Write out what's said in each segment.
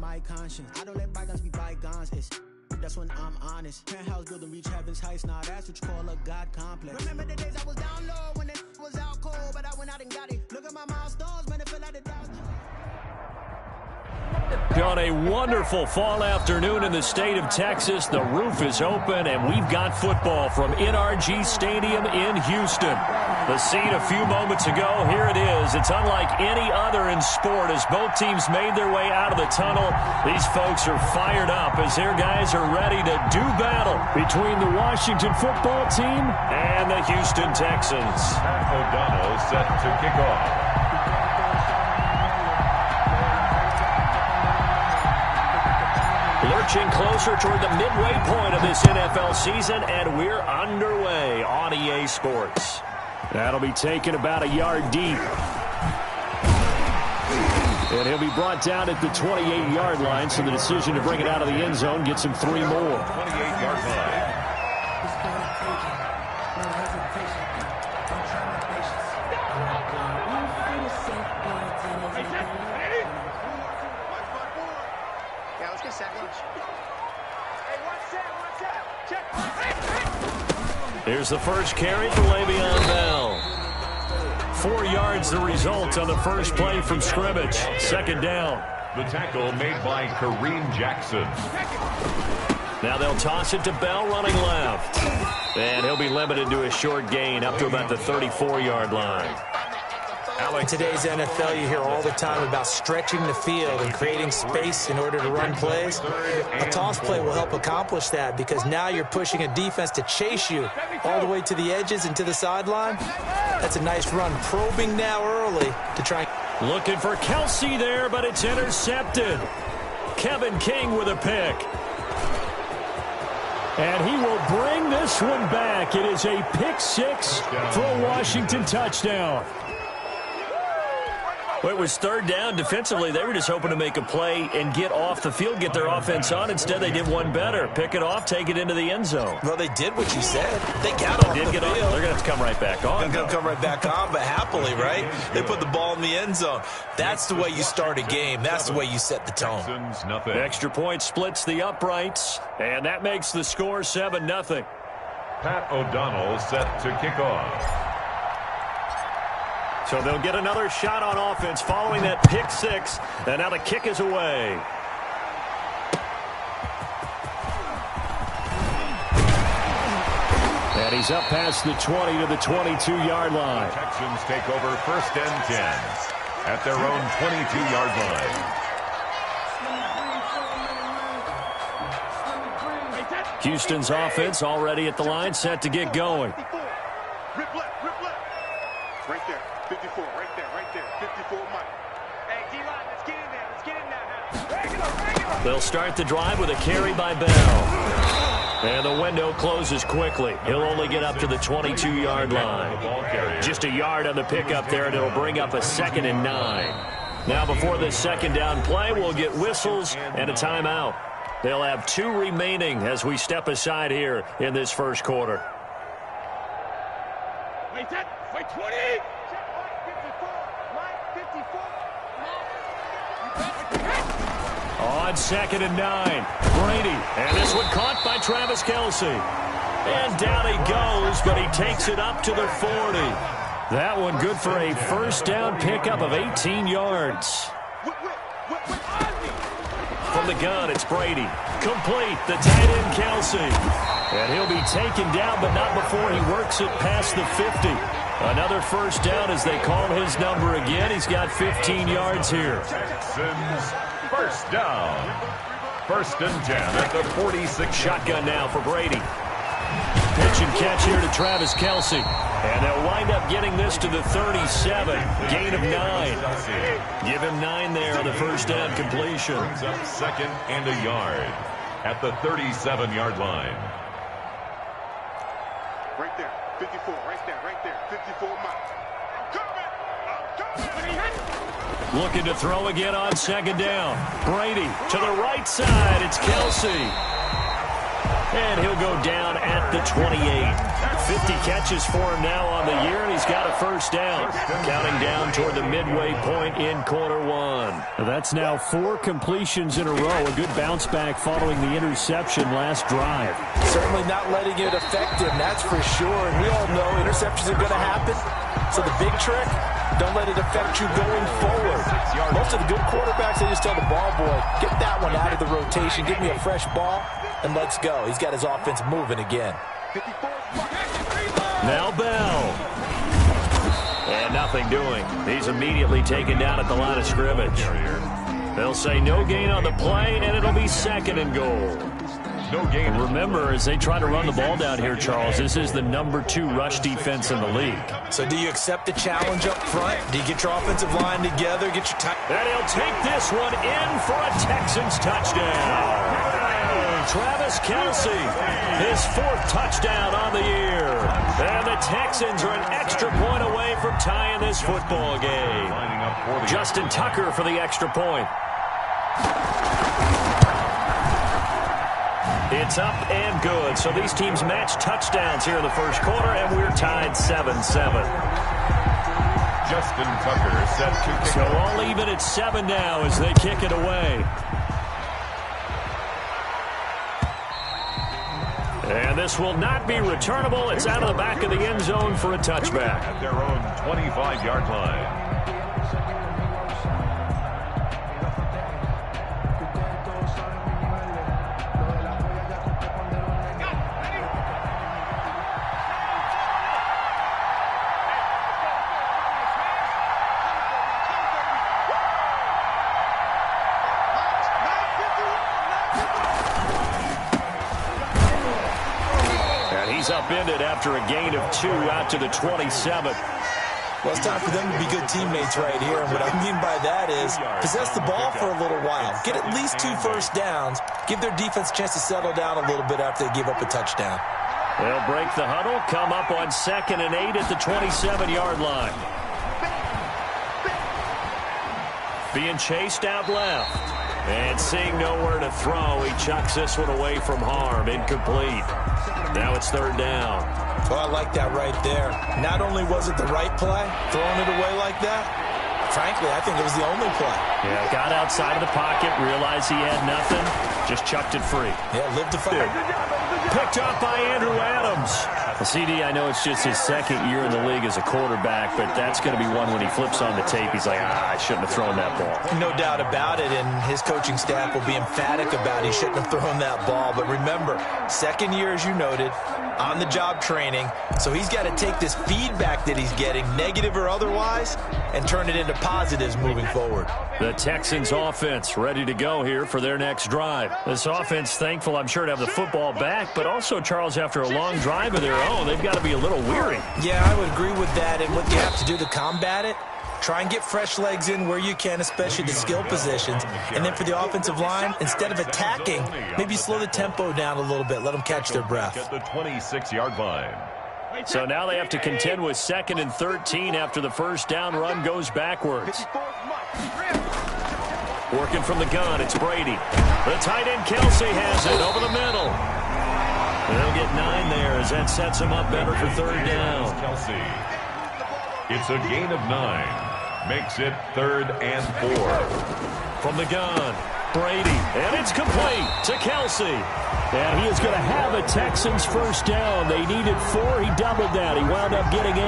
my conscience. I don't let bygones be bygones. That's when I'm honest. Penthouse building, reach heaven's heights. Now that's what you call a God complex. Remember the days I was down low when it was out cold, but I went out and got it. Look at my milestones, man, it feel like the doubts. On a wonderful fall afternoon in the state of Texas, the roof is open, and we've got football from NRG Stadium in Houston. The scene a few moments ago, here it is. It's unlike any other in sport as both teams made their way out of the tunnel. These folks are fired up as their guys are ready to do battle between the Washington football team and the Houston Texans. Pat O'Donnell set to kick off. Lurching closer toward the midway point of this NFL season, and we're underway on EA Sports. That'll be taken about a yard deep. And he'll be brought down at the 28-yard line, so the decision to bring it out of the end zone gets him 3 more. 28-yard line. Here's the first carry for Le'Veon Bell. 4 yards the result on the first play from scrimmage. Second down. The tackle made by Kareem Jackson. Now they'll toss it to Bell running left. And he'll be limited to a short gain up to about the 34-yard line. In today's NFL, you hear all the time about stretching the field and creating space in order to run plays. A toss play will help accomplish that because now you're pushing a defense to chase you all the way to the edges and to the sideline. That's a nice run. Probing now early to try. Looking for Kelsey there, but it's intercepted. Kevin King with a pick. And he will bring this one back. It is a pick six for a Washington touchdown. Well, it was third down. Defensively, they were just hoping to make a play and get off the field, get their offense on. Instead, they did one better. Pick it off, take it into the end zone. Well, they did what you said. They got off the field. They're going to have to come right back on. They're going to come right back on, but happily, right? They put the ball in the end zone. That's the way you start a game. That's the way you set the tone. Nothing. Extra point splits the uprights, and that makes the score 7-0. Pat O'Donnell set to kick off. So they'll get another shot on offense following that pick six, and now the kick is away. And he's up past the 20 to the 22-yard line. The Texans take over 1st and 10 at their own 22-yard line. Houston's offense already at the line, set to get going. Rip left. Right there. 54, right there, 54 Mike. Hey, D-line, let's get in there now. They'll start the drive with a carry by Bell. And the window closes quickly. He'll only get up to the 22-yard line. Just a yard on the pickup there, and it'll bring up a 2nd and 9. Now before this second down play, we'll get whistles and a timeout. They'll have 2 remaining as we step aside here in this first quarter. Wait 20! On 2nd and 9, Brady. And this one caught by Travis Kelsey. And down he goes, but he takes it up to the 40. That one good for a first down pickup of 18 yards. From the gun, it's Brady. Complete, the tight end Kelsey. And he'll be taken down, but not before he works it past the 50. Another first down as they call his number again. He's got 15 yards here. Texans first down. 1st and 10 at the 46. Shotgun now for Brady. Pitch and catch here to Travis Kelsey. And they'll wind up getting this to the 37. Gain of 9. Give him 9 there on the first down completion. Brings up 2nd and a yard at the 37-yard line. Right there, 54, right there, 54 Mike. I'm coming! Looking to throw again on 2nd down. Brady to the right side. It's Kelsey. And he'll go down at the 28. 50 catches for him now on the year, and he's got a first down. Counting down toward the midway point in quarter one. That's now 4 completions in a row. A good bounce back following the interception last drive. Certainly not letting it affect him, that's for sure. And we all know interceptions are going to happen. So the big trick, don't let it affect you going forward. Most of the good quarterbacks, they just tell the ball boy, get that one out of the rotation, give me a fresh ball, and let's go. He's got his offense moving again. Now Bell. And nothing doing. He's immediately taken down at the line of scrimmage. They'll say no gain on the play, and it'll be 2nd and goal. No gain. Remember, as they try to run the ball down here, Charles, this is the #2 rush defense in the league. So do you accept the challenge up front? Do you get your offensive line together, get your And he'll take this one in for a Texans touchdown. Travis Kelce, his 4th touchdown on the year. And the Texans are an extra point away from tying this football game. Justin Tucker for the extra point. It's up and good. So these teams match touchdowns here in the first quarter, and we're tied 7-7. Justin Tucker set to kick. So all even at 7 now as they kick it away. And this will not be returnable. It's out of the back of the end zone for a touchback. At their own 25-yard line. Upended after a gain of 2 out to the 27. Well, it's time for them to be good teammates right here. And what I mean by that is possess the ball for a little while. Get at least 2 first downs. Give their defense a chance to settle down a little bit after they give up a touchdown. They'll break the huddle, come up on 2nd and 8 at the 27-yard line. Being chased out left. And seeing nowhere to throw, he chucks this one away from harm. Incomplete. Now it's 3rd down. Well, I like that right there. Not only was it the right play, throwing it away like that, frankly, I think it was the only play. Yeah, got outside of the pocket, realized he had nothing, just chucked it free. Yeah, lived to fight. Picked up by Andrew Adams. The CD, I know it's just his 2nd year in the league as a quarterback, but that's going to be one when he flips on the tape, he's like, I shouldn't have thrown that ball. No doubt about it, and his coaching staff will be emphatic about he shouldn't have thrown that ball. But remember, 2nd year, as you noted, on-the-job training, so he's got to take this feedback that he's getting, negative or otherwise, and turn it into positives moving forward. The Texans offense ready to go here for their next drive. This offense thankful, I'm sure, to have the football back, but also, Charles, after a long drive of their own, they've got to be a little weary. Yeah, I would agree with that, and what you have to do to combat it, try and get fresh legs in where you can, especially the skill positions. And then for the offensive line, instead of attacking, maybe slow the tempo down a little bit. Let them catch their breath. At the 26-yard line. So now they have to contend with 2nd and 13 after the first down run goes backwards. Working from the gun, it's Brady. The tight end Kelce has it over the middle. They'll get 9 there as that sets him up better for 3rd down. Kelce. It's a gain of 9. Makes it 3rd and 4. From the gun, Brady, and it's complete to Kelce. And he is going to have a Texans first down. They needed 4. He doubled that. He wound up getting 8.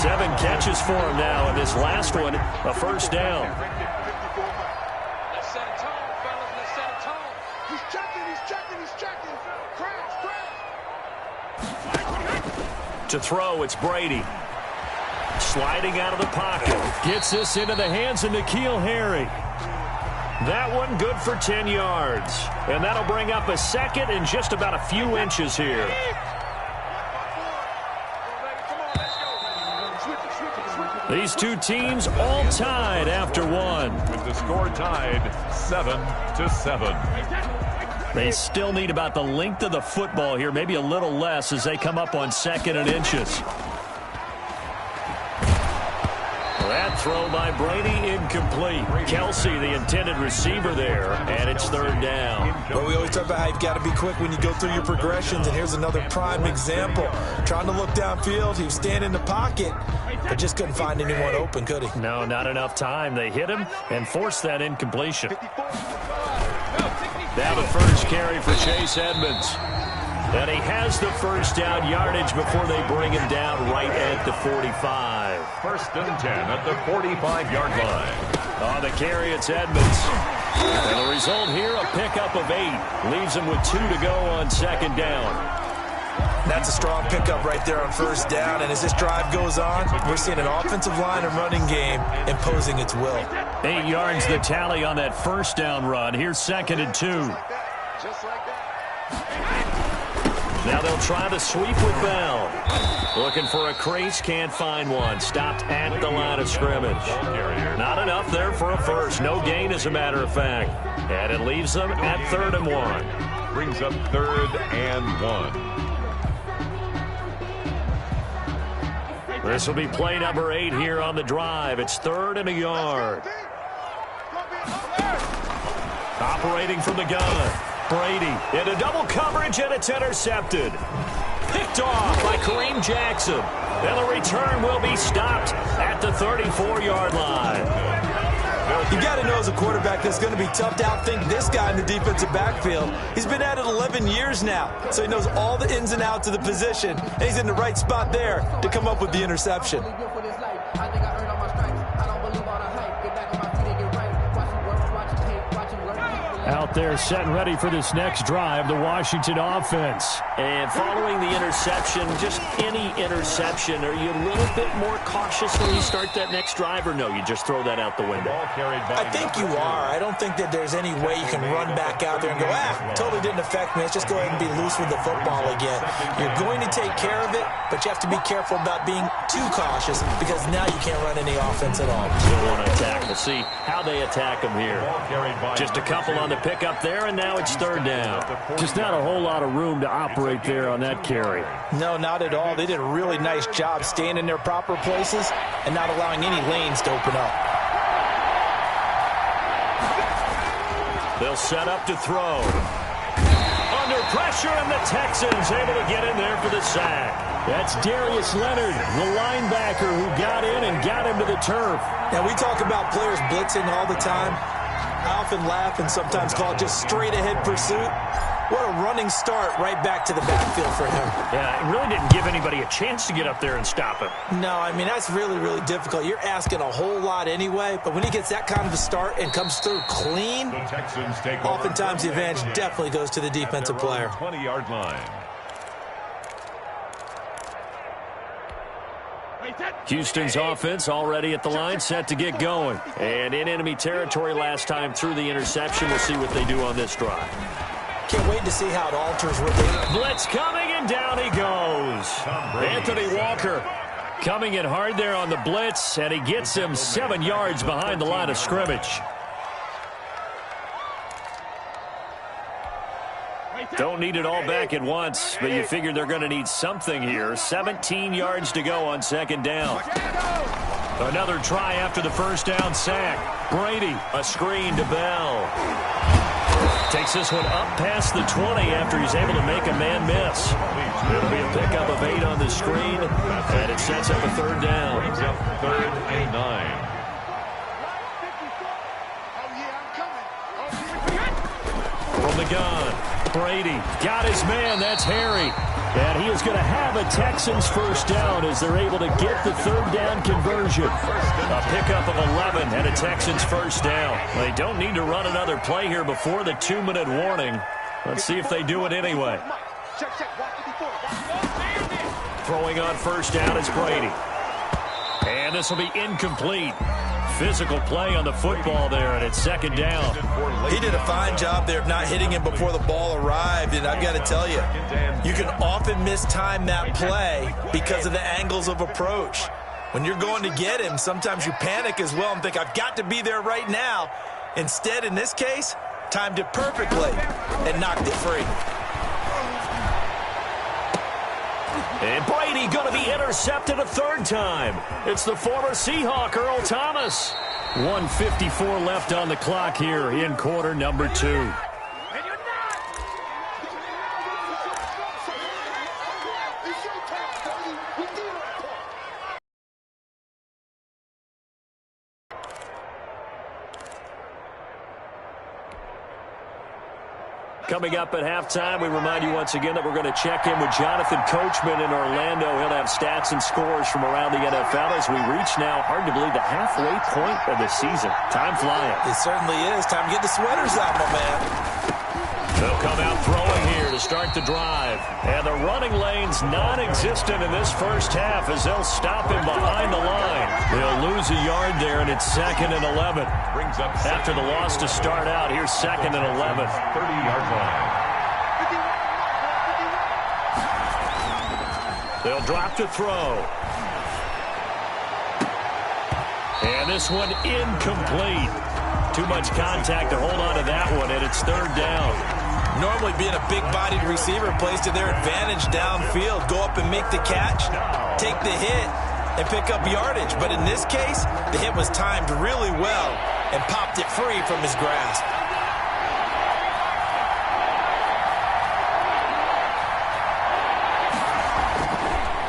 7 catches for him now, and this last one, a first down. Let's set a tone, fellas. Let's set a tone. He's checking, he's checking, he's checking. Crash, crash. To throw, it's Brady. Sliding out of the pocket. Gets this into the hands of N'Keal Harry. That one good for 10 yards. And that'll bring up a 2nd and just about a few inches here. These two teams all tied after 1. With the score tied 7-7. They still need about the length of the football here, maybe a little less as they come up on 2nd and inches. That throw by Brady incomplete. Kelsey, the intended receiver there, and it's third down. Well, we always talk about how you've got to be quick when you go through your progressions, and here's another prime example. Trying to look downfield, he was standing in the pocket, but just couldn't find anyone open, could he? No, not enough time. They hit him and forced that incompletion. Now the first carry for Chase Edmonds. And he has the first down yardage before they bring him down right at the 45. First and 10 at the 45-yard line. On the carry, it's Edmonds. And the result here, a pickup of 8. Leaves him with 2 to go on second down. That's a strong pickup right there on first down. And as this drive goes on, we're seeing an offensive line and running game imposing its will. 8 yards the tally on that first down run. Here's second and 2. Just like that. Now they'll try the sweep with Bell. Looking for a crease, can't find one. Stopped at the line of scrimmage. Not enough there for a first. No gain, as a matter of fact. And it leaves them at 3rd and 1. Brings up 3rd and 1. This will be play number 8 here on the drive. It's 3rd and a yard. Operating from the gun. Brady into double coverage, and it's intercepted. Picked off by Kareem Jackson. And the return will be stopped at the 34-yard line. You got to know as a quarterback it's going to be tough to outthink this guy in the defensive backfield. He's been at it 11 years now, so he knows all the ins and outs of the position, and he's in the right spot there to come up with the interception. Out there set and ready for this next drive, the Washington offense. And following the interception, just any interception, are you a little bit more cautious when you start that next drive, or no, you just throw that out the window? I think you are. I don't think that there's any way you can run back out there and go, totally didn't affect me. Let's just go ahead and be loose with the football again. You're going to take care of it, but you have to be careful about being too cautious because now you can't run any offense at all. Still want to attack. We'll see how they attack them here. Just a couple on the pickup there, and now it's 3rd down. Just not a whole lot of room to operate there on that carry. No, not at all. They did a really nice job staying in their proper places and not allowing any lanes to open up. They'll set up to throw. Under pressure, and the Texans able to get in there for the sack. That's Darius Leonard, the linebacker who got in and got him to the turf. Now, we talk about players blitzing all the time. I often laugh and sometimes call it just straight-ahead pursuit. What a running start right back to the backfield for him. Yeah, it really didn't give anybody a chance to get up there and stop him. No, I mean, that's really, really difficult. You're asking a whole lot anyway, but when he gets that kind of a start and comes through clean, oftentimes the advantage definitely goes to the defensive player. 20-yard line. Houston's offense already at the line, set to get going. And in enemy territory last time through the interception. We'll see what they do on this drive. Can't wait to see how it alters what they... Blitz coming, and down he goes. Anthony Walker coming in hard there on the blitz, and he gets him 7 yards behind the line of scrimmage. Don't need it all back at once, but you figure they're going to need something here. 17 yards to go on second down. Another try after the first down sack. Brady, a screen to Bell. Takes this one up past the 20 after he's able to make a man miss. It'll be a pickup of 8 on the screen, and it sets up a 3rd down. Brings up 3rd and 9. From the gun, Brady got his man. That's Harry. And he is going to have a Texans first down as they're able to get the 3rd down conversion. A pickup of 11 and a Texans first down. They don't need to run another play here before the 2-minute warning. Let's see if they do it anyway. Throwing on first down is Brady. And this will be incomplete. Physical play on the football there, and it's 2nd down. He did a fine job there of not hitting him before the ball arrived, and I've got to tell you, you can often mistime that play because of the angles of approach. When you're going to get him, sometimes you panic as well and think, I've got to be there right now. Instead, in this case, timed it perfectly and knocked it free. And Brady going to be intercepted a third time. It's the former Seahawk, Earl Thomas. 1:54 left on the clock here in quarter number 2. Coming up at halftime, we remind you once again that we're going to check in with Jonathan Coachman in Orlando. He'll have stats and scores from around the NFL as we reach now, hard to believe, the halfway point of the season. Time flying. It certainly is. Time to get the sweaters out, my man. They'll come out throwing here to start the drive. And the running lane's non-existent in this first half as they'll stop him behind the line. They'll lose a yard there, and it's 2nd and 11. Brings up After the loss to start out, here's 2nd and 11. 30-yard line. They'll drop to throw. And this one incomplete. Too much contact to hold on to that one, and it's 3rd down. Normally being a big-bodied receiver plays to their advantage downfield. Go up and make the catch, take the hit, and pick up yardage. But in this case, the hit was timed really well and popped it free from his grasp.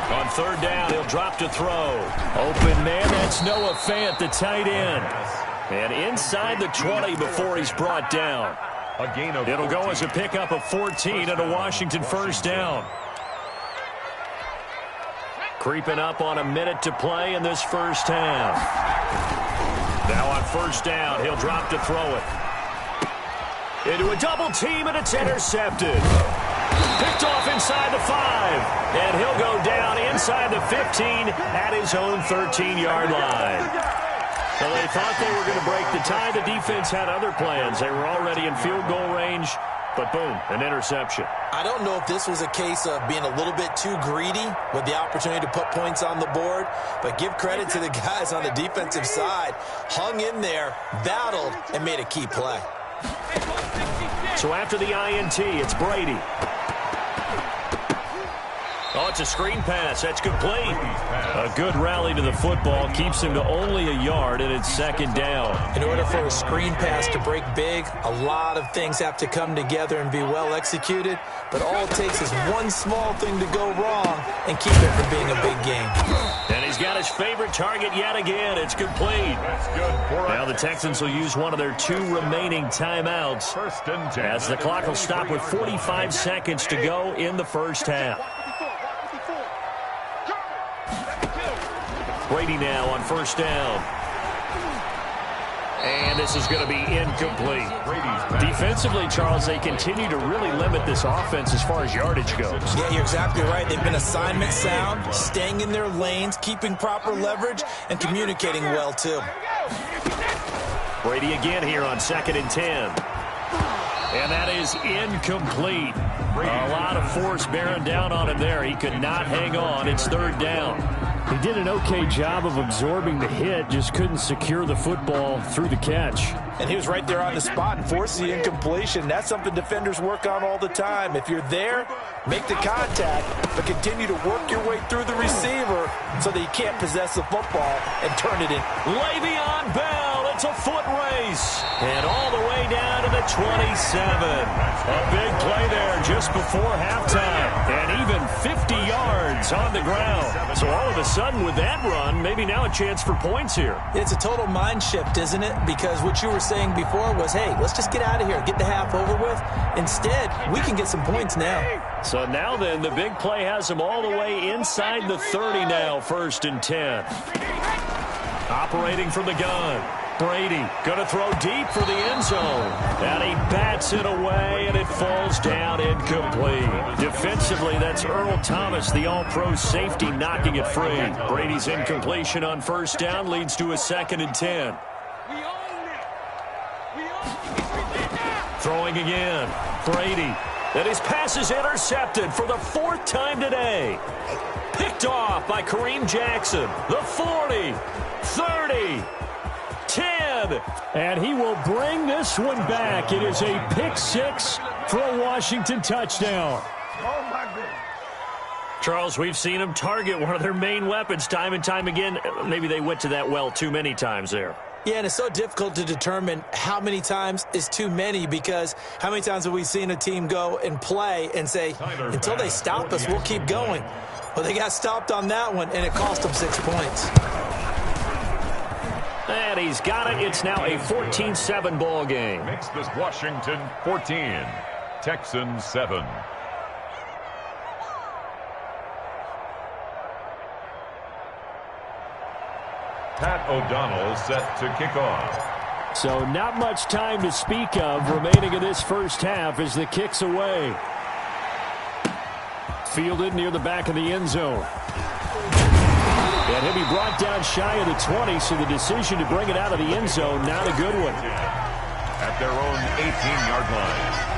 On 3rd down, he'll drop to throw. Open man, that's Noah Fant, the tight end. And inside the 20 before he's brought down. A gain of It'll go as a pickup of 14 and a Washington first down. Creeping up on a minute to play in this first half. Now on 1st down, he'll drop to throw it. Into a double team, and it's intercepted. Picked off inside the 5. And he'll go down inside the 15 at his own 13-yard line. So they thought they were going to break the tie. The defense had other plans. They were already in field goal range, but boom, an interception. I don't know if this was a case of being a little bit too greedy with the opportunity to put points on the board, but give credit to the guys on the defensive side. Hung in there, battled, and made a key play. So after the INT, it's Brady. Oh, it's a screen pass. That's complete. A good rally to the football keeps him to only a yard, and it's 2nd down. In order for a screen pass to break big, a lot of things have to come together and be well executed, but all it takes is one small thing to go wrong and keep it from being a big game. And he's got his favorite target yet again. It's complete. That's good. Now the Texans will use one of their 2 remaining timeouts 1st and 10. as the clock will stop with 45 seconds to go in the first half. Brady now on 1st down. And this is going to be incomplete. Defensively, Charles, they continue to really limit this offense as far as yardage goes. Yeah, you're exactly right. They've been assignment sound, staying in their lanes, keeping proper leverage, and communicating well, too. Brady again here on 2nd and 10. And that is incomplete. A lot of force bearing down on him there. He could not hang on. It's 3rd down. He did an okay job of absorbing the hit, just couldn't secure the football through the catch. And he was right there on the spot and forced the incompletion. That's something defenders work on all the time. If you're there, make the contact, but continue to work your way through the receiver so that you can't possess the football and turn it in. Le'Veon Bell, it's a foot race. And all the way down to the 27. A big play there just before halftime. And even 50 yards on the ground. So all of a sudden with that run, maybe now a chance for points here. It's a total mind shift, isn't it? Because what you were saying before was, hey, let's just get out of here, get the half over with. Instead, we can get some points now. So now then, the big play has them all the way inside the 30 now, 1st and 10. Operating from the gun. Brady going to throw deep for the end zone. And he bats it away, and it falls down incomplete. Defensively, that's Earl Thomas, the all-pro safety, knocking it free. Brady's incompletion on 1st down leads to a 2nd and 10. Throwing again. Brady. And his pass is intercepted for the 4th time today. Picked off by Kareem Jackson. The 40, 30, 10. And he will bring this one back. It is a pick 6 for a Washington touchdown. Charles, we've seen them target one of their main weapons time and time again. Maybe they went to that well too many times there. Yeah, and it's so difficult to determine how many times is too many, because how many times have we seen a team go and play and say, until they stop us, we'll keep going. Well, they got stopped on that one, and it cost them 6 points. And he's got it. It's now a 14-7 ball game. Makes this Washington 14, Texans 7. Pat O'Donnell set to kick off. So not much time to speak of remaining in this first half as the kick's away. Fielded near the back of the end zone. And he'll be brought down shy of the 20, so the decision to bring it out of the end zone, not a good one. At their own 18-yard line.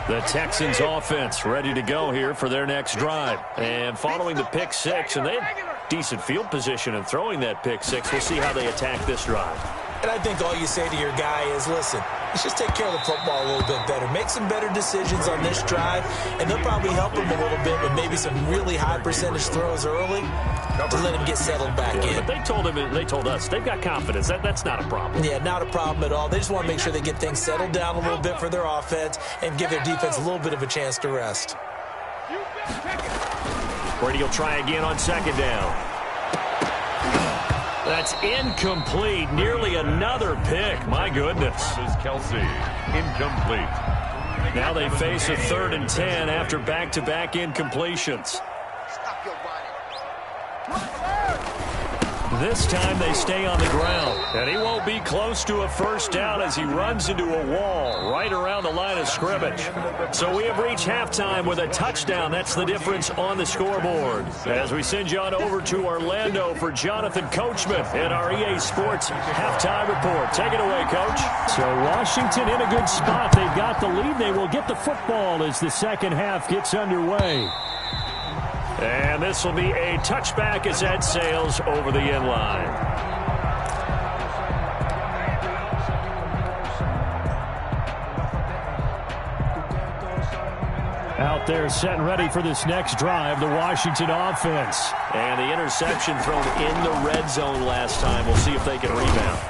The Texans offense ready to go here for their next drive. And following the pick six, and they had decent field position in throwing that pick six. We'll see how they attack this drive. And I think all you say to your guy is, listen, let's just take care of the football a little bit better. Make some better decisions on this drive, and they'll probably help him a little bit with maybe some really high percentage throws early to let him get settled back in. But they told us they've got confidence. That's not a problem. Yeah, not a problem at all. They just want to make sure they get things settled down a little bit for their offense and give their defense a little bit of a chance to rest. Brady will try again on second down. That's incomplete. Nearly another pick. My goodness. This is Kelsey. Incomplete. Now they face a 3rd and 10 after back-to-back incompletions. This time they stay on the ground, and he won't be close to a first down as he runs into a wall right around the line of scrimmage. So we have reached halftime with a touchdown. That's the difference on the scoreboard. As we send you on over to Orlando for Jonathan Coachman in our EA Sports halftime report. Take it away, Coach. So Washington in a good spot. They've got the lead. They will get the football as the second half gets underway. And this will be a touchback as that sails over the end line. Out there set and ready for this next drive, the Washington offense. And the interception thrown in the red zone last time. We'll see if they can rebound.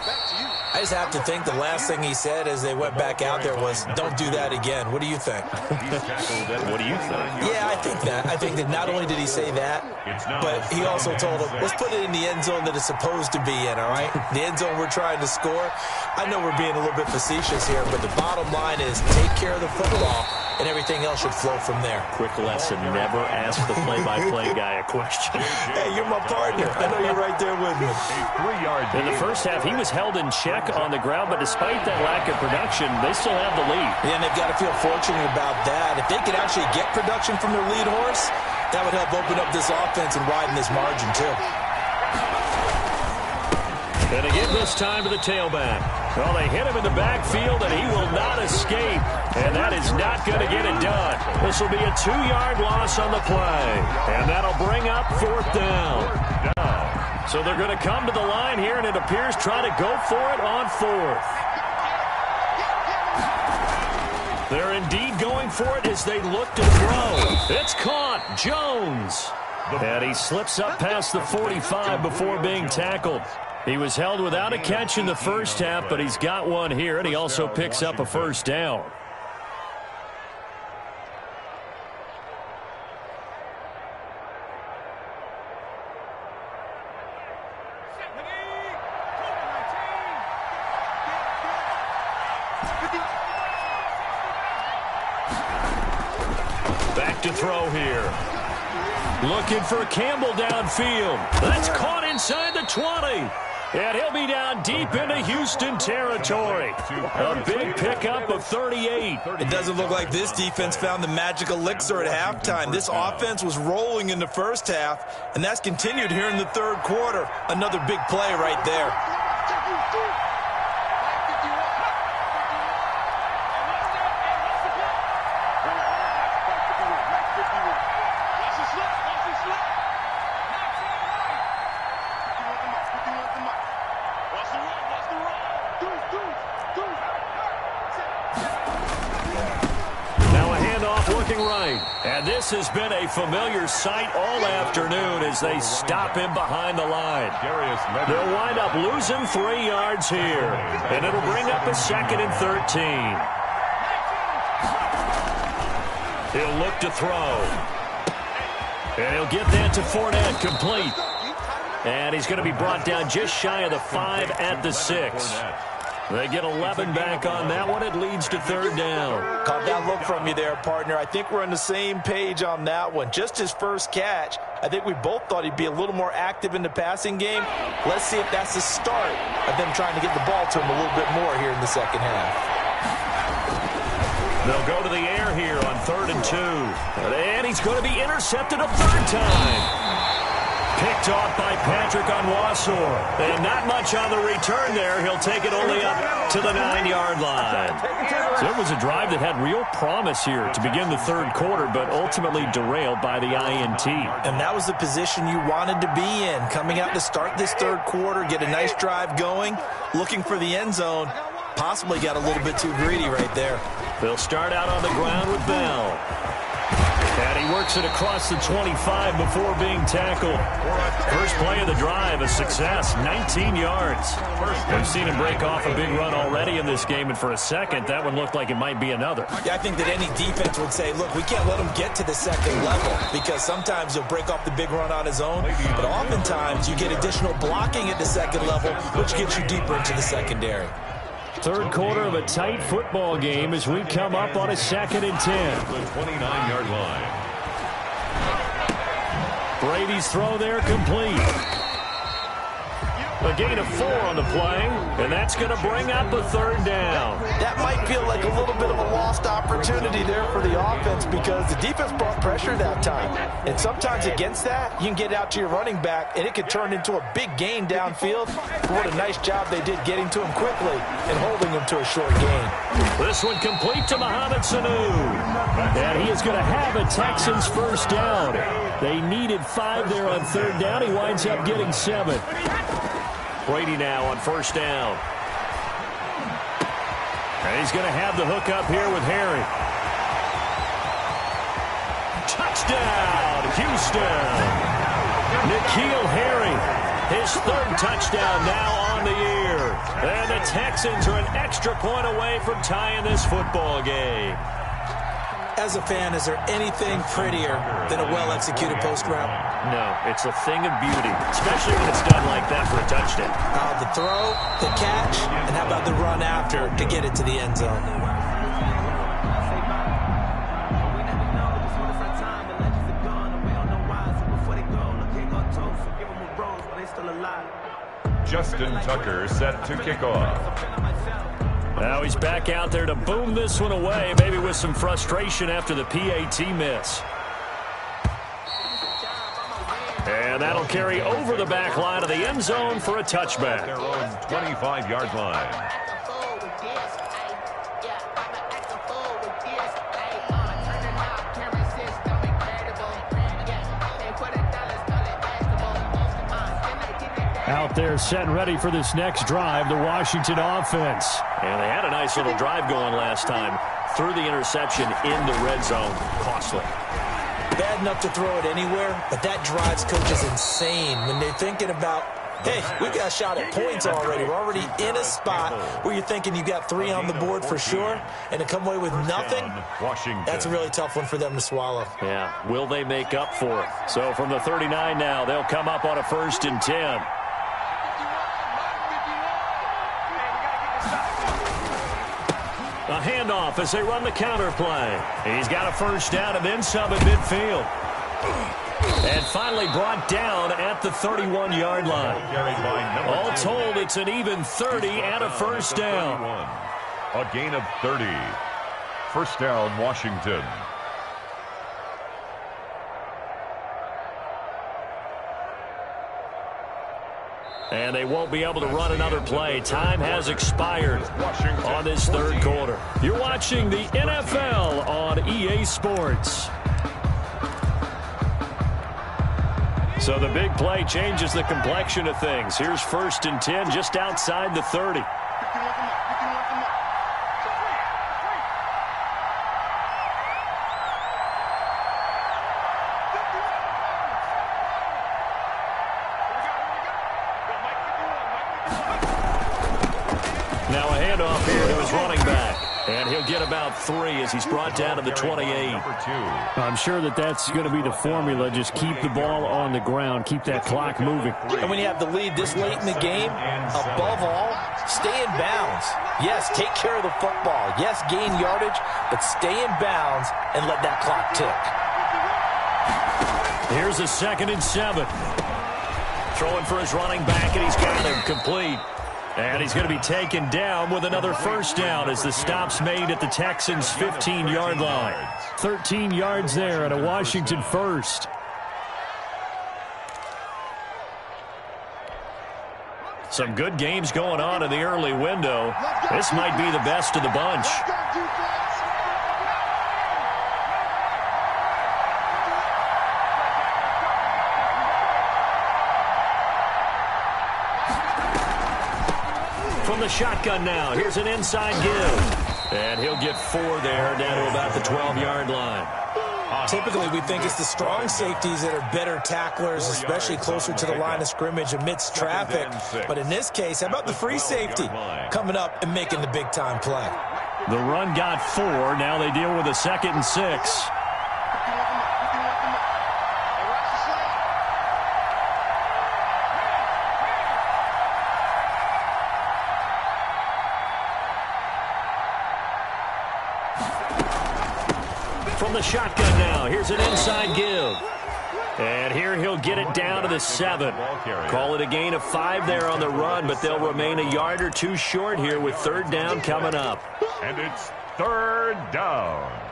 I just have to think the last thing he said as they went back out there was, don't do that again. What do you think? What do you think? Yeah, I think that. I think that not only did he say that, but he also told him, let's put it in the end zone that it's supposed to be in, all right? The end zone we're trying to score. I know we're being a little bit facetious here, but the bottom line is take care of the football, and everything else should flow from there. Quick lesson, never ask the play-by-play guy a question. Hey, you're my partner. I know you're right there with me. In the first half, he was held in check on the ground, but despite that lack of production, they still have the lead. Yeah, and they've got to feel fortunate about that. If they could actually get production from their lead horse, that would help open up this offense and widen this margin, too. And again this time to the tailback. Well, they hit him in the backfield, and he will not escape. And that is not going to get it done. This will be a 2-yard loss on the play. And that'll bring up 4th down. So they're going to come to the line here, and it appears try to go for it on 4th. They're indeed going for it as they look to throw. It's caught. Jones. And he slips up past the 45 before being tackled. He was held without a catch in the first half, but he's got one here, and he also picks up a first down. Back to throw here. Looking for Campbell downfield. That's caught inside the 20. And he'll be down deep into Houston territory. A big pickup of 38. It doesn't look like this defense found the magic elixir at halftime. This offense was rolling in the first half, and that's continued here in the third quarter. Another big play right there. looking right. And this has been a familiar sight all afternoon as they stop him behind the line. They'll wind up losing 3 yards here. And it'll bring up a 2nd and 13. He'll look to throw. And he'll get that to Fournette, complete. And he's going to be brought down just shy of the 5 at the 6. They get 11 back on that one. It leads to 3rd down. Caught that look from you there, partner. I think we're on the same page on that one. Just his first catch. I think we both thought he'd be a little more active in the passing game. Let's see if that's the start of them trying to get the ball to him a little bit more here in the second half. They'll go to the air here on 3rd and 2. And he's going to be intercepted a 3rd time. Picked off by Patrick Onwuasor. And not much on the return there. He'll take it only up to the 9-yard line. So it was a drive that had real promise here to begin the 3rd quarter, but ultimately derailed by the INT. And that was the position you wanted to be in. Coming out to start this 3rd quarter, get a nice drive going, looking for the end zone. Possibly got a little bit too greedy right there. They'll start out on the ground with Bell. And he works it across the 25 before being tackled. First play of the drive, a success, 19 yards. We've seen him break off a big run already in this game, and for a second, that one looked like it might be another. Yeah, I think that any defense would say, look, we can't let him get to the 2nd level, because sometimes he'll break off the big run on his own, but oftentimes you get additional blocking at the 2nd level, which gets you deeper into the secondary. 3rd quarter of a tight football game as we come up on a 2nd and 10. The 29-yard line. Brady's throw there complete. A gain of 4 on the play, and that's going to bring up a 3rd down. That might feel like a little bit of a lost opportunity there for the offense because the defense brought pressure that time. And sometimes against that, you can get out to your running back, and it could turn into a big gain downfield. But what a nice job they did getting to him quickly and holding him to a short gain. This one complete to Mohamed Sanu. And he is going to have a Texans 1st down. They needed 5 there on 3rd down. He winds up getting 7. Brady now on 1st down. And he's going to have the hook up here with Harry. Touchdown, Houston. N'Keal Harry, his 3rd touchdown now on the year. And the Texans are an extra point away from tying this football game. As a fan, is there anything prettier than a well-executed post route? No, it's a thing of beauty, especially when it's done like that for a touchdown. The throw, the catch, and how about the run after to get it to the end zone? Justin Tucker set to kick off. Now he's back out there to boom this one away, maybe with some frustration after the PAT miss. And that'll carry over the back line of the end zone for a touchback. Their own 25-yard line. Out there set and ready for this next drive, the Washington offense. And they had a nice little drive going last time. Threw the interception in the red zone. Costly. Bad enough to throw it anywhere, but that drives coaches insane when they're thinking about, hey, we got a shot at points already. We're already in a spot where you're thinking you got 3 on the board for sure, and to come away with nothing, that's a really tough one for them to swallow. Yeah, will they make up for it? So from the 39 now, they'll come up on a 1st and 10. A handoff as they run the counter play. He's got a 1st down and then some at midfield. And finally brought down at the 31-yard line. All told, it's an even 30 and a 1st down. A gain of 30. 1st down, Washington. And they won't be able to run another play. Time has expired on this 3rd quarter. You're watching the NFL on EA Sports. So the big play changes the complexion of things. Here's 1st and 10 just outside the 30. And he'll get about 3 as he's brought down to the 28. I'm sure that's going to be the formula. Just keep the ball on the ground. Keep that clock moving. And when you have the lead this late in the game, above all, stay in bounds. Yes, take care of the football. Yes, gain yardage, but stay in bounds and let that clock tick. Here's a 2nd and 7. Throwing for his running back, and he's got him complete. And he's going to be taken down with another first down as the stop's made at the Texans' 15-yard line. 13 yards there and a Washington first. Some good games going on in the early window. This might be the best of the bunch. From the shotgun now, here's an inside give. And he'll get 4 there, down to about the 12-yard line. Typically, we think it's the strong safeties that are better tacklers, especially closer to the line of scrimmage amidst traffic. But in this case, how about the free safety coming up and making the big-time play? The run got 4. Now they deal with a 2nd and 6. From the shotgun now, here's an inside give. And here he'll get it down to the 7. Call it a gain of 5 there on the run, but they'll remain a yard or 2 short here with 3rd down coming up. And it's 3rd down.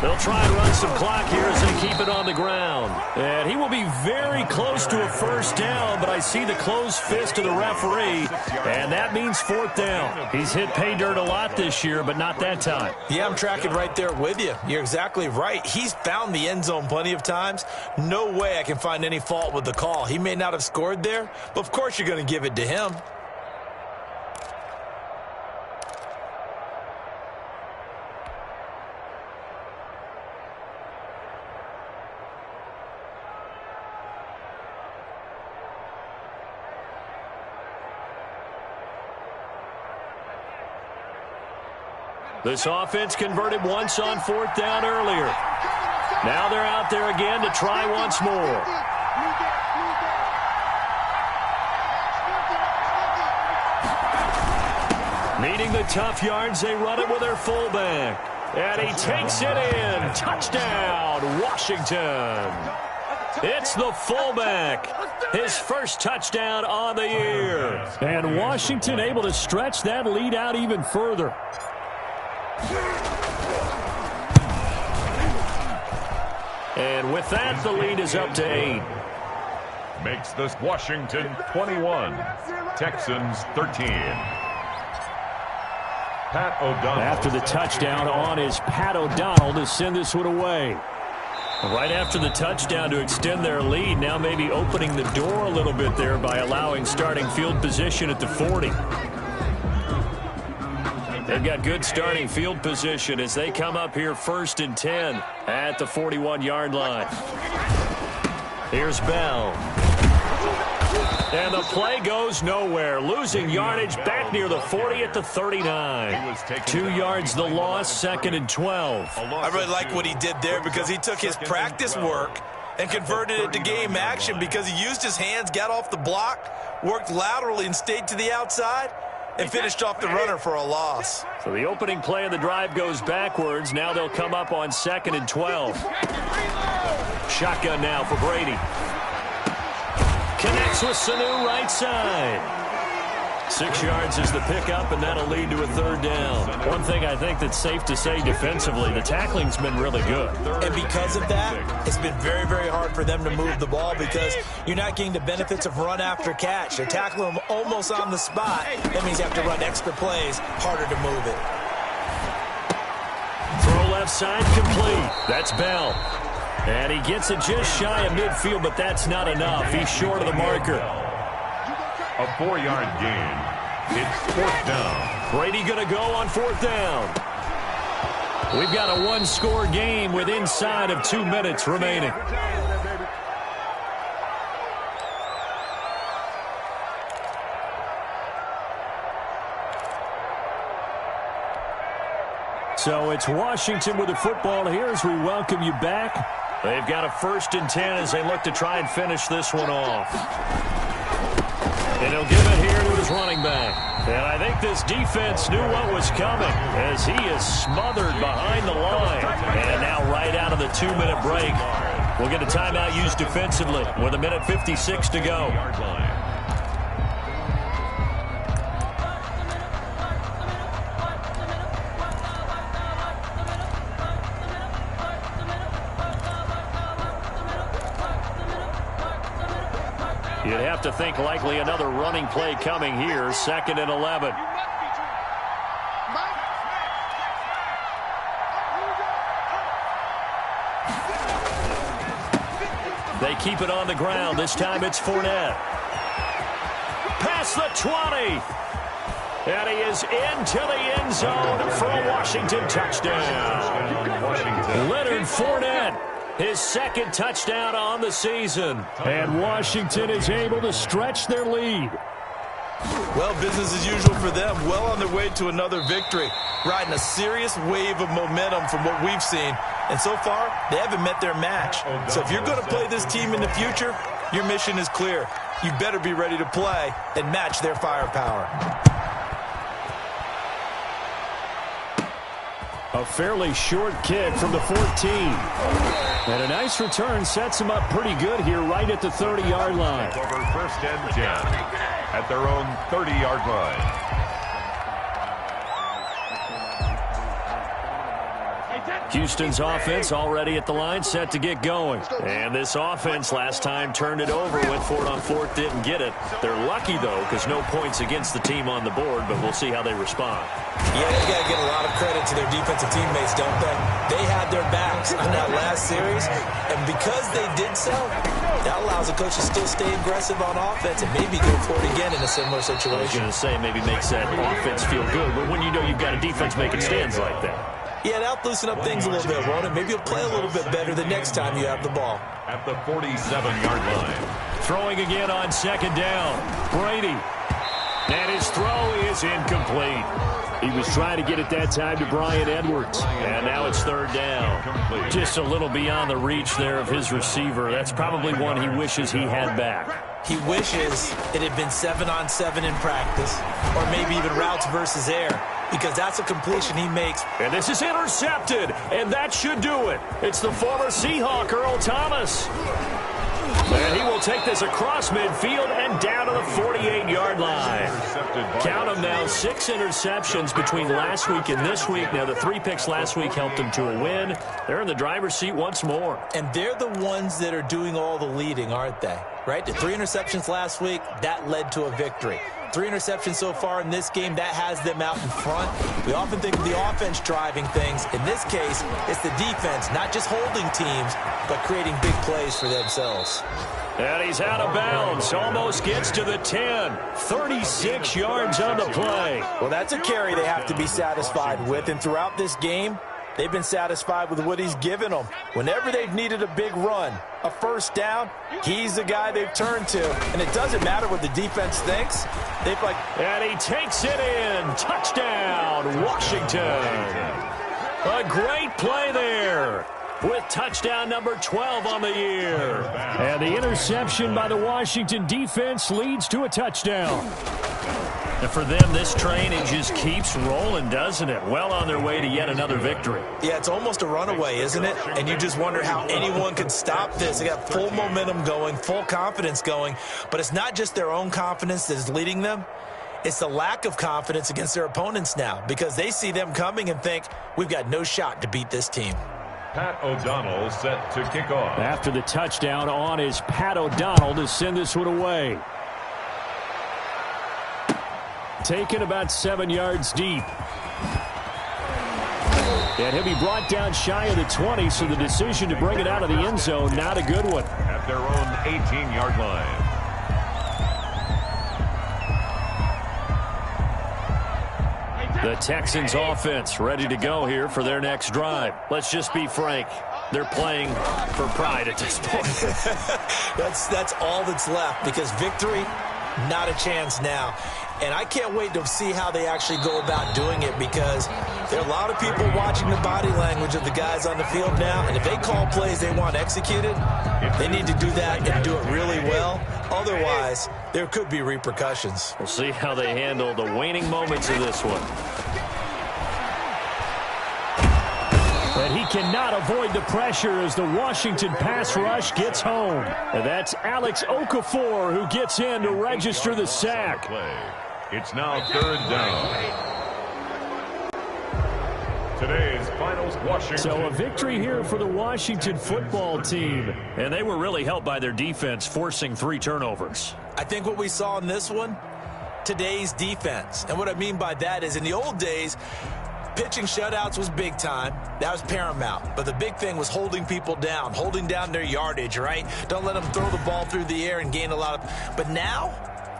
They'll try and run some clock here as they keep it on the ground. And he will be very close to a first down, but I see the closed fist of the referee, and that means 4th down. He's hit pay dirt a lot this year, but not that time. Yeah, I'm tracking right there with you. You're exactly right. He's found the end zone plenty of times. No way I can find any fault with the call. He may not have scored there, but of course you're going to give it to him. This offense converted once on 4th down earlier. Now they're out there again to try once more. Needing the tough yards, they run it with their fullback. And he takes it in. Touchdown, Washington. It's the fullback. His first touchdown on the year. And Washington able to stretch that lead out even further. And with that, the lead is up to 8. Makes this Washington 21, Texans 13. Pat O'Donnell. After the touchdown on is Pat O'Donnell to send this one away. Right after the touchdown to extend their lead, now maybe opening the door a little bit there by allowing starting field position at the 40. They've got good starting field position as they come up here 1st and 10 at the 41-yard line. Here's Bell. And the play goes nowhere. Losing yardage back near the 40 at the 39. 2 yards the loss, 2nd and 12. I really like what he did there because he took his practice work and converted it to game action because he used his hands, got off the block, worked laterally and stayed to the outside, and finished off the runner for a loss. So the opening play of the drive goes backwards. Now they'll come up on 2nd and 12. Shotgun now for Brady. Connects with Sanu right side. 6 yards is the pickup, and that'll lead to a 3rd down. One thing I think that's safe to say defensively, the tackling's been really good. And because of that, it's been very, very hard for them to move the ball because you're not getting the benefits of run after catch. They're tackling them almost on the spot. That means you have to run extra plays, harder to move it. Throw left side complete. That's Bell. And he gets it just shy of midfield, but that's not enough. He's short of the marker. A 4-yard gain. It's 4th down. Brady going to go on 4th down. We've got a one-score game with inside of 2 minutes remaining. So it's Washington with the football here as we welcome you back. They've got a 1st and 10 as they look to try and finish this one off. And he'll give it here to his running back. And I think this defense knew what was coming as he is smothered behind the line. And now right out of the 2-minute break, we'll get a timeout used defensively with 1:56 to go. You'd have to think likely another running play coming here, 2nd and 11. They keep it on the ground. This time it's Fournette. Past the 20. And he is into the end zone for a Washington touchdown. Leonard Fournette. His 2nd touchdown on the season. And Washington is able to stretch their lead. Well, business as usual for them. Well on their way to another victory. Riding a serious wave of momentum from what we've seen. And so far, they haven't met their match. So if you're going to play this team in the future, your mission is clear. You better be ready to play and match their firepower. A fairly short kick from the 14. And a nice return sets him up pretty good here right at the 30-yard line. Over 1st and 10 at their own 30-yard line. Houston's offense already at the line, set to get going. And this offense last time turned it over, went for it on 4th, didn't get it. They're lucky, though, because no points against the team on the board, but we'll see how they respond. Yeah, they got to give a lot of credit to their defensive teammates, don't they? They had their backs on that last series, and because they did so, that allows the coach to still stay aggressive on offense and maybe go for it again in a similar situation. I was going to say maybe makes that offense feel good, but when you know you've got a defense making stands like that. Yeah, that'll loosen up things a little bit, won't it? Maybe you'll play a little bit better the next time you have the ball. At the 47-yard line. Throwing again on 2nd down. Brady. And his throw is incomplete. He was trying to get it that time to Bryan Edwards. And now it's 3rd down. Just a little beyond the reach there of his receiver. That's probably one he wishes he had back. He wishes it had been 7-on-7 in practice, or maybe even routes versus air, because that's a completion he makes. And this is intercepted, and that should do it. It's the former Seahawk, Earl Thomas. And he will take this across midfield and down to the 48-yard line. Count them now, 6 interceptions between last week and this week. Now, the 3 picks last week helped them to a win. They're in the driver's seat once more. And they're the ones that are doing all the leading, aren't they? Right? The 3 interceptions last week, that led to a victory. 3 interceptions so far in this game, that has them out in front. We often think of the offense driving things. In this case, it's the defense, not just holding teams, but creating big plays for themselves. And he's out of bounds. Almost gets to the 10. 36 yards on the play. Well, that's a carry they have to be satisfied with. And throughout this game, they've been satisfied with what he's given them. Whenever they've needed a big run, a 1st down, he's the guy they've turned to. And it doesn't matter what the defense thinks. And he takes it in. Touchdown, Washington. A great play there with touchdown number 12 on the year. And the interception by the Washington defense leads to a touchdown. And for them, this train, it just keeps rolling, doesn't it? Well on their way to yet another victory. Yeah, it's almost a runaway, isn't it? And you just wonder how anyone could stop this. They got full momentum going, full confidence going. But it's not just their own confidence that is leading them. It's the lack of confidence against their opponents now, because they see them coming and think, we've got no shot to beat this team. Pat O'Donnell set to kick off. After the touchdown on is Pat O'Donnell to send this one away. Taken about 7 yards deep. And he'll be brought down shy of the 20, so the decision to bring it out of the end zone, not a good one. At their own 18-yard line. The Texans offense ready to go here for their next drive. Let's just be frank. They're playing for pride at this point. That's all that's left, because victory, not a chance now. And I can't wait to see how they actually go about doing it, because there are a lot of people watching the body language of the guys on the field now. And if they call plays they want executed, they need to do that and do it really well. Otherwise, there could be repercussions. We'll see how they handle the waning moments of this one. But he cannot avoid the pressure as the Washington pass rush gets home. And that's Alex Okafor who gets in to register the sack. It's now 3rd down. Today's finals, Washington. So a victory here for the Washington football team. And they were really helped by their defense, forcing 3 turnovers. I think what we saw in this one, today's defense. And what I mean by that is, in the old days, pitching shutouts was big time. That was paramount. But the big thing was holding people down, holding down their yardage, right? Don't let them throw the ball through the air and gain a lot of... But now,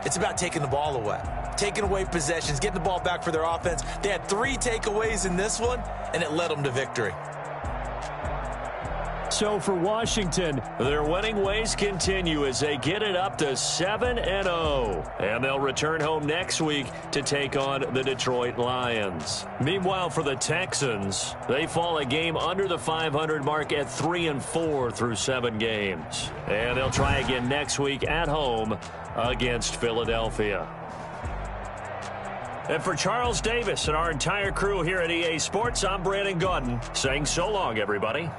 it's about taking the ball away. Taking away possessions, getting the ball back for their offense. They had 3 takeaways in this one, and it led them to victory. So for Washington, their winning ways continue as they get it up to 7-0. And they'll return home next week to take on the Detroit Lions. Meanwhile, for the Texans, they fall a game under the 500 mark at 3-4 through 7 games. And they'll try again next week at home against Philadelphia. And for Charles Davis and our entire crew here at EA Sports, I'm Brandon Gaudin saying so long, everybody.